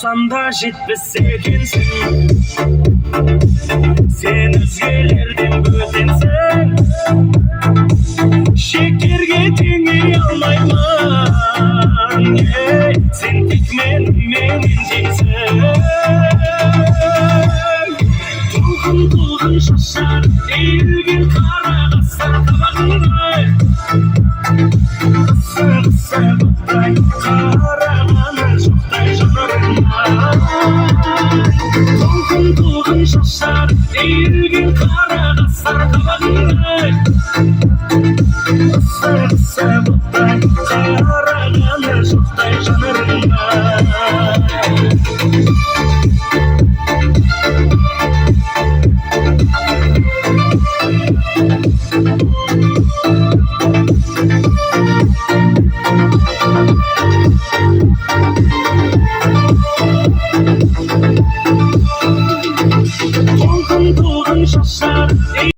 Барсам да жетпес екенсің, сен өзгелерден бөтенсің, шекерге теңей алмаймын, сен тек менімен теңсің. Толқын шашар иілген қара қасар қабағыңдай, қысы бұлттай қарағаны жоқтай жанарыңа. Толқын шашар иілген қара қасар қабағыңдай, қысы бұлттай қарағаны жоқтай жанарыңа.